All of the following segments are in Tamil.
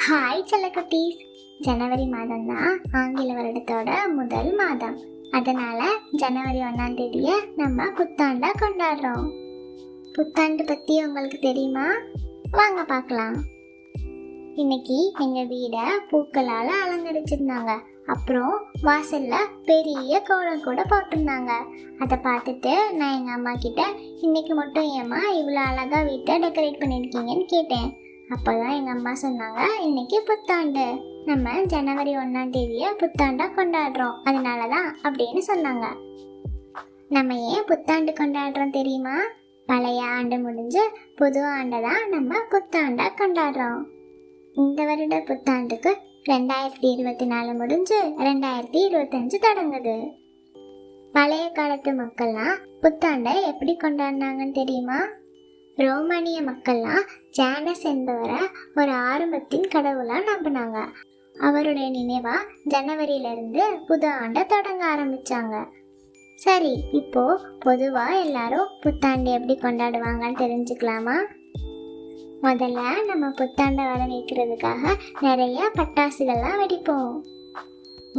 ஹாய் செல்லக்குட்டீஸ். ஜனவரி மாதம் தான் ஆங்கில வருடத்தோட முதல் மாதம். அதனால ஜனவரி 1ஆம் தேதியை நம்ம புத்தாண்டா கொண்டாடுறோம். புத்தாண்டு பற்றி உங்களுக்கு தெரியுமா? வாங்க பார்க்கலாம். இன்னைக்கு எங்கள் வீடை பூக்களால் அலங்கரிச்சிருந்தாங்க. அப்புறம் வாசல்ல பெரிய கோலம் கூட போட்டிருந்தாங்க. அதை பார்த்துட்டு நான் எங்கள் அம்மா கிட்ட இன்னைக்கு மட்டும் ஏம்மா இவ்வளோ அழகாக வீட்டை டெக்கரேட் பண்ணியிருக்கீங்கன்னு கேட்டேன். அப்போதான் எங்கள் அம்மா சொன்னாங்க, இன்னைக்கு புத்தாண்டு, நம்ம ஜனவரி 1ஆம் தேதியை புத்தாண்டா கொண்டாடுறோம், அதனால தான் அப்படின்னு சொன்னாங்க. நம்ம ஏன் புத்தாண்டு கொண்டாடுறோம் தெரியுமா? பழைய ஆண்டு முடிஞ்சு புது ஆண்டை தான் நம்ம புத்தாண்டா கொண்டாடுறோம். இந்த வருட புத்தாண்டுக்கு 2024 முடிஞ்சு 2025 தொடங்குது. பழைய காலத்து மக்கள்லாம் புத்தாண்டை எப்படி கொண்டாடினாங்கன்னு தெரியுமா? ரோமானிய மக்கள்லாம் ஜானஸ் என்பவரை ஒரு ஆரம்பத்தின் கடவுளா நம்பினாங்க. அவருடைய நினைவா ஜனவரியிலிருந்து புது ஆண்டை தொடங்க ஆரம்பிச்சாங்க. சரி, இப்போ பொதுவா எல்லாரும் புத்தாண்டு எப்படி கொண்டாடுவாங்கன்னு தெரிஞ்சுக்கலாமா? முதல்ல நம்ம புத்தாண்டை வரவேற்கிறதுக்காக நிறைய பட்டாசுகள்லாம் வெடிப்போம்.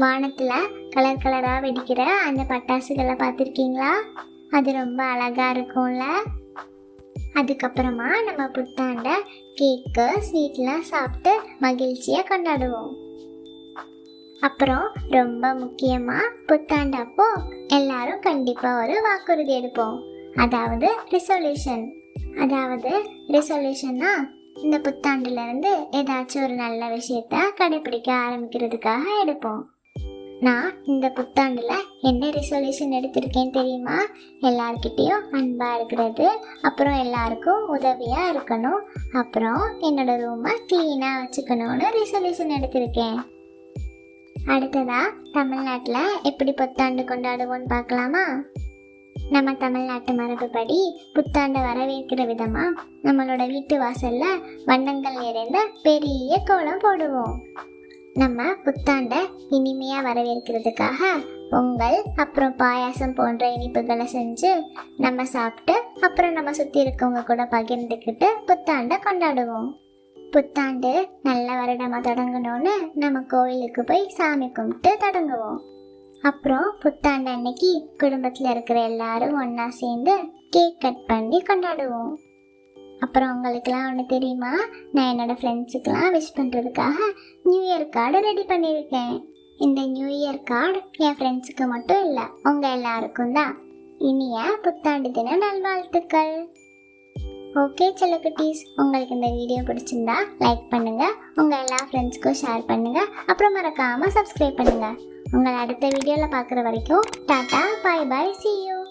வானத்துல கலர் கலரா வெடிக்கிற அந்த பட்டாசுகளை பார்த்துருக்கீங்களா? அது ரொம்ப அழகா இருக்கும்ல. அதுக்கப்புறமா நம்ம புத்தாண்டை கேக்கு ஸ்வீட்லாம் சாப்பிட்டு மகிழ்ச்சியாக கொண்டாடுவோம். அப்புறம் ரொம்ப முக்கியமாக புத்தாண்டு அப்போ எல்லாரும் கண்டிப்பாக ஒரு வாக்குறுதி எடுப்போம். அதாவது ரிசொல்யூஷன்னா இந்த புத்தாண்டுலேருந்து ஏதாச்சும் ஒரு நல்ல விஷயத்த கடைப்பிடிக்க ஆரம்பிக்கிறதுக்காக எடுப்போம். நான் இந்த புத்தாண்டில் என்ன ரிசொல்யூஷன் எடுத்திருக்கேன் தெரியுமா? எல்லார்கிட்டேயும் அன்பாக இருக்கிறது, அப்புறம் எல்லாருக்கும் உதவியாக இருக்கணும், அப்புறம் என்னோட ரூமை க்ளீனாக வச்சுக்கணும்னு ரிசொல்யூஷன் எடுத்திருக்கேன். அடுத்ததாக தமிழ்நாட்டில் எப்படி புத்தாண்டு கொண்டாடுவோன்னு பார்க்கலாமா? நம்ம தமிழ்நாட்டு மரபுப்படி புத்தாண்டை வரவேற்கிற விதமாக நம்மளோட வீட்டு வாசலில் வண்ணங்கள் நிறைந்த பெரிய கோலம் போடுவோம். நம்ம புத்தாண்டை இனிமையாக வரவேற்கிறதுக்காக பொங்கல் அப்புறம் பாயாசம் போன்ற இனிப்புகளை செஞ்சு நம்ம சாப்பிட்டு அப்புறம் நம்ம சுற்றி இருக்கவங்க கூட பகிர்ந்துக்கிட்டு புத்தாண்டை கொண்டாடுவோம். புத்தாண்டு நல்ல வருடமாக தொடங்கணும்னு நம்ம கோவிலுக்கு போய் சாமி கும்பிட்டு தொடங்குவோம். அப்புறம் புத்தாண்டு அன்னைக்கு குடும்பத்தில் இருக்கிற எல்லாரும் ஒன்றா சேர்ந்து கேக் கட் பண்ணி கொண்டாடுவோம். அப்புறம் உங்களுக்கெல்லாம் ஒன்று தெரியுமா? நான் என்னோடய ஃப்ரெண்ட்ஸுக்கெல்லாம் விஷ் பண்ணுறதுக்காக நியூ இயர் கார்டு ரெடி பண்ணியிருக்கேன். இந்த நியூ இயர் கார்டு என் ஃப்ரெண்ட்ஸுக்கு மட்டும் இல்லை, உங்கள் எல்லாருக்கும் தான். இனிய புத்தாண்டு தின நல்வாழ்த்துக்கள். ஓகே செல்லக்குட்டீஸ், உங்களுக்கு இந்த வீடியோ பிடிச்சிருந்தா லைக் பண்ணுங்கள், உங்கள் எல்லா ஃப்ரெண்ட்ஸ்க்கும் ஷேர் பண்ணுங்கள், அப்புறம் மறக்காமல் சப்ஸ்கிரைப் பண்ணுங்கள். உங்களை அடுத்த வீடியோவில் பார்க்குற வரைக்கும் tata, bye bye, see you.